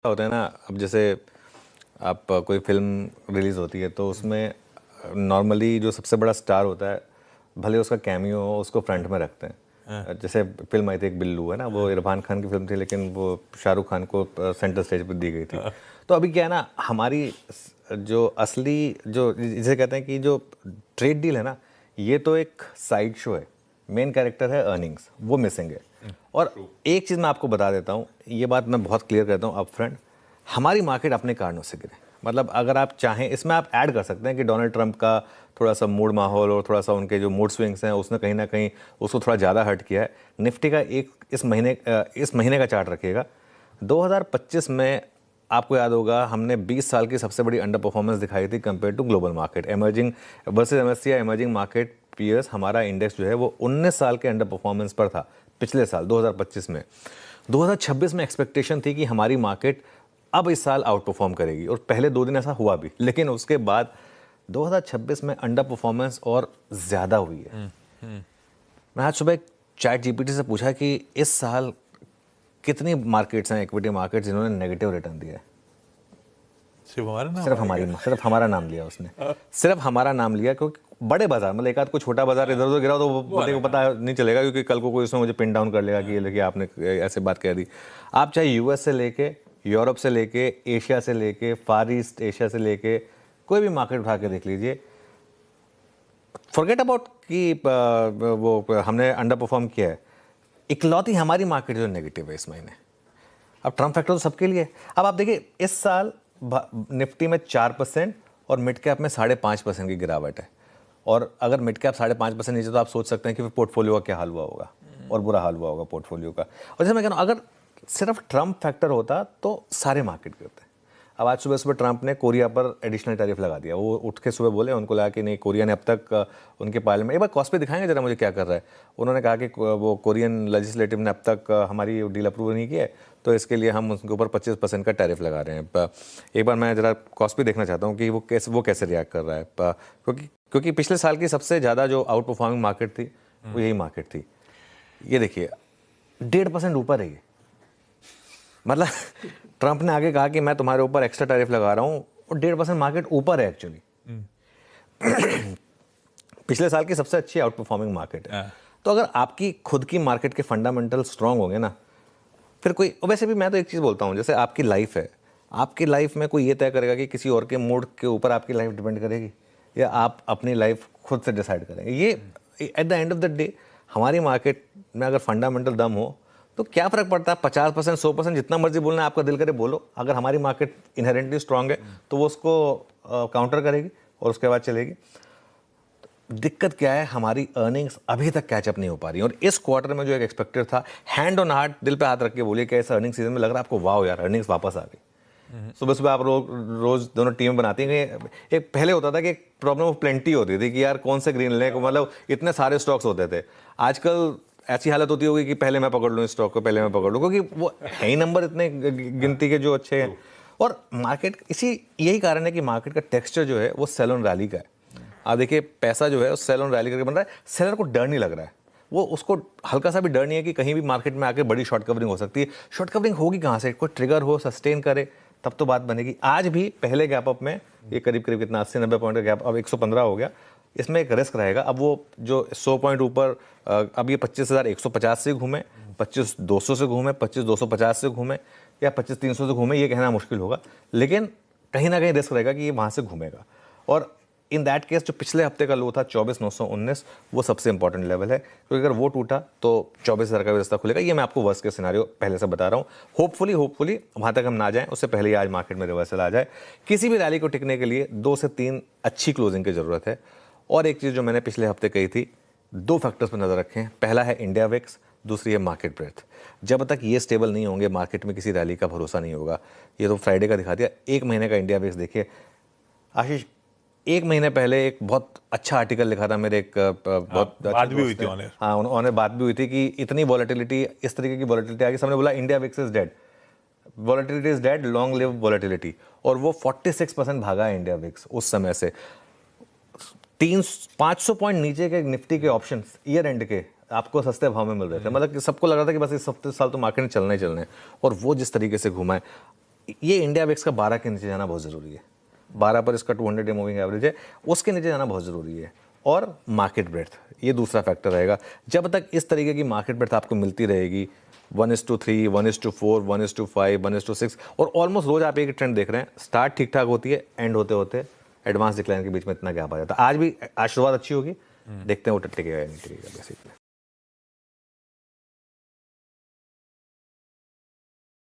होता है ना। अब जैसे आप कोई फिल्म रिलीज होती है तो उसमें नॉर्मली जो सबसे बड़ा स्टार होता है, भले उसका कैमियो हो, उसको फ्रंट में रखते हैं। जैसे फिल्म आई थी एक बिल्लू है ना, वो इरफान खान की फिल्म थी लेकिन वो शाहरुख खान को सेंटर स्टेज पर दी गई थी। तो अभी क्या है ना, हमारी जो असली जो जिसे कहते हैं कि जो ट्रेड डील है ना, ये तो एक साइड शो है। मेन कैरेक्टर है अर्निंग्स, वो मिसिंग है। और एक चीज़ मैं आपको बता देता हूँ, ये बात मैं बहुत क्लियर करता हूँ अप फ्रंट, हमारी मार्केट अपने कारणों से गिरे। मतलब अगर आप चाहें इसमें आप ऐड कर सकते हैं कि डोनाल्ड ट्रंप का थोड़ा सा मूड माहौल और थोड़ा सा उनके जो मूड स्विंग्स हैं उसने कहीं ना कहीं उसको थोड़ा ज़्यादा हर्ट किया है। निफ्टी का एक इस महीने का चार्ट रखिएगा। 2025 में आपको याद होगा हमने 20 साल की सबसे बड़ी अंडर परफॉर्मेंस दिखाई थी compare to global market. Emerging versus MSCI emerging market peers, हमारा इंडेक्स जो है वो 19 साल के अंडर परफॉर्मेंस पर था पिछले साल 2025 में। 2026 में एक्सपेक्टेशन थी कि हमारी मार्केट अब इस साल आउट परफॉर्म करेगी और पहले 2 दिन ऐसा हुआ भी, लेकिन उसके बाद 2026 में अंडर परफॉर्मेंस और ज़्यादा हुई है। मैं आज सुबह चैट जीपीटी से पूछा कि इस साल कितनी मार्केट्स हैं, इक्विटी मार्केट्स, जिन्होंने नेगेटिव रिटर्न दिया है। सिर्फ हमारा नाम लिया उसने। सिर्फ हमारा नाम लिया, क्योंकि बड़े बाजार मतलब एक आध कोई छोटा बाजार इधर उधर गिरा तो वो बंदे को पता नहीं चलेगा, क्योंकि कल को कोई उसमें मुझे पिन डाउन कर लेगा कि ये लेके आपने ऐसे बात कह दी। आप चाहे यूएस से लेके, यूरोप से लेके, एशिया से लेके, फार ईस्ट एशिया से लेके कोई भी मार्केट उठा के देख लीजिए, फॉरगेट अबाउट कि वो हमने अंडर परफॉर्म किया है, इकलौती हमारी मार्केट जो नेगेटिव है इस महीने। अब ट्रम्प फैक्टर तो सबके लिए। अब आप देखिए इस साल निफ्टी में 4% और मिड कैप में 5.5% की गिरावट है। और अगर मिड कैप 5.5% नीचे तो आप सोच सकते हैं कि फिर पोर्टफोलियो का क्या हाल हुआ होगा, और बुरा हाल हुआ होगा पोर्टफोलियो का। और जैसे मैं कह रहा हूँ, अगर सिर्फ ट्रम्प फैक्टर होता तो सारे मार्केट गिरते। अब आज सुबह सुबह ट्रंप ने कोरिया पर एडिशनल टैरिफ लगा दिया। वो उठ के सुबह बोले, उनको लगा कि नहीं, कोरिया ने अब तक उनके पार्लियामेंट, एक बार कॉस्ट पे दिखाएंगे जरा मुझे क्या कर रहा है। उन्होंने कहा कि वो कोरियन लेजिस्लेटिव ने अब तक हमारी डील अप्रूव नहीं की है, तो इसके लिए हम उनके ऊपर 25% का टैरिफ लगा रहे हैं। एक बार मैं जरा कॉस्ट पे देखना चाहता हूँ कि वो कैसे रिएक्ट कर रहा है, क्योंकि पिछले साल की सबसे ज़्यादा जो आउट परफॉर्मिंग मार्केट थी वो यही मार्केट थी। ये देखिए 1.5% ऊपर है ये। मतलब ट्रंप ने आगे कहा कि मैं तुम्हारे ऊपर एक्स्ट्रा टैरिफ लगा रहा हूँ, और 1.5% मार्केट ऊपर है एक्चुअली। पिछले साल की सबसे अच्छी आउट परफॉर्मिंग मार्केट है। तो अगर आपकी खुद की मार्केट के फंडामेंटल स्ट्रांग होंगे ना, फिर कोई, वैसे भी मैं तो एक चीज़ बोलता हूँ, जैसे आपकी लाइफ है, आपकी लाइफ में कोई ये तय करेगा कि किसी और के मूड के ऊपर आपकी लाइफ डिपेंड करेगी, या आप अपनी लाइफ खुद से डिसाइड करेंगे। ये at the end of the day हमारी मार्केट में अगर फंडामेंटल दम हो तो क्या फ़र्क पड़ता है, 50% 100% जितना मर्जी बोलना है, आपका दिल करे बोलो। अगर हमारी मार्केट इनहेरेंटली स्ट्रांग है तो वो उसको काउंटर करेगी और उसके बाद चलेगी। दिक्कत क्या है, हमारी अर्निंग्स अभी तक कैचअप नहीं हो पा रही। और इस क्वार्टर में जो एक एक्सपेक्टेड था, हैंड ऑन हार्ट, दिल पे हाथ रख के बोलिए कि इस अर्निंग सीजन में लग रहा है आपको वाओ यार अर्निंग्स वापस आ गई। सुबह सुबह आप रोज दोनों टीम बनाती हैं। एक पहले होता था कि एक प्रॉब्लम ऑफ प्लेंटी होती थी कि यार कौन से ग्रीन लें, मतलब इतने सारे स्टॉक्स होते थे। आजकल ऐसी हालत होती होगी कि पहले मैं पकड़ लूँ इस स्टॉक को, पहले मैं पकड़ लूँ, क्योंकि वो है ही नंबर इतने गिनती के जो अच्छे हैं। और मार्केट यही कारण है कि मार्केट का टेक्सचर जो है वो सेल ऑन रैली का है। आप देखिए पैसा जो है सेल ऑन रैली करके बन रहा है। सेलर को डर नहीं लग रहा है, वो उसको हल्का सा भी डर नहीं है कि कहीं भी मार्केट में आके बड़ी शॉर्ट कवरिंग हो सकती है। शॉर्ट कवरिंग होगी कहाँ से, कोई ट्रिगर हो, सस्टेन करे, तब तो बात बनेगी। आज भी पहले गैप अप में ये करीब करीब कितना 80-90 पॉइंट का गैप, अब 115 हो गया। इसमें एक रिस्क रहेगा। अब वो जो 100 पॉइंट ऊपर, अब ये 25,150 से घूमे, 25,200 से घूमे, 25,250 से घूमे, या 25,300 से घूमे, ये कहना मुश्किल होगा, लेकिन कहीं ना कहीं रिस्क रहेगा कि ये वहाँ से घूमेगा। और इन दैट केस जो पिछले हफ्ते का लो था 24,919, वो सबसे इंपॉर्टेंट लेवल है, क्योंकि अगर वो टूटा तो 24,000 का रास्ता खुलेगा। ये मैं आपको वर्स्ट केस सिनेरियो पहले से बता रहा हूँ। होपफुली वहाँ तक हम ना जाएं, उससे पहले आज मार्केट में रिवर्सल आ जाए। किसी भी रैली को टिकने के लिए 2 से 3 अच्छी क्लोजिंग की ज़रूरत है। और एक चीज़ जो मैंने पिछले हफ्ते कही थी, 2 फैक्टर्स पर नज़र रखें। पहला है इंडिया विक्स, दूसरी है मार्केट ब्रेथ। जब तक ये स्टेबल नहीं होंगे मार्केट में किसी रैली का भरोसा नहीं होगा। ये तो फ्राइडे का दिखा दिया। 1 महीने का इंडिया विक्स देखिए आशीष, 1 महीने पहले एक बहुत अच्छा आर्टिकल लिखा था मेरे एक बहुत बात भी हुई थी। हाँ, उन्होंने बात भी हुई थी कि इतनी वॉलेटिलिटी, इस तरीके की वॉलेटिलिटी आगे, सामने बोला India VIX is dead, volatility is dead, long live volatility. और वो 46% भागा है इंडिया विक्स उस समय से। 500 पॉइंट नीचे के निफ्टी के ऑप्शन ईयर एंड के आपको सस्ते भाव में मिल रहे थे। मतलब कि सबको लग रहा था कि बस इस हफ्ते साल तो मार्केट में चलना ही चलना है, और वो जिस तरीके से घुमा है। ये इंडिया विक्स का 12 के नीचे जाना बहुत ज़रूरी है। 12 पर इसका 200 डे मूविंग एवरेज है, उसके नीचे जाना बहुत ज़रूरी है। और मार्केट ब्रेड्थ, ये दूसरा फैक्टर रहेगा। जब तक इस तरीके की मार्केट ब्रेड्थ आपको मिलती रहेगी 1:3, 1:4, 1:5, 1:6, और ऑलमोस्ट रोज आप एक ट्रेंड देख रहे हैं, स्टार्ट ठीक ठाक होती है, एंड होते होते एडवांस डिक्लाइन के बीच में इतना गैप आ जाता है। आज भी आज शुरुआत अच्छी होगी, देखते हैं वो टिकेगा या नहीं टिकेगा बेसिकली।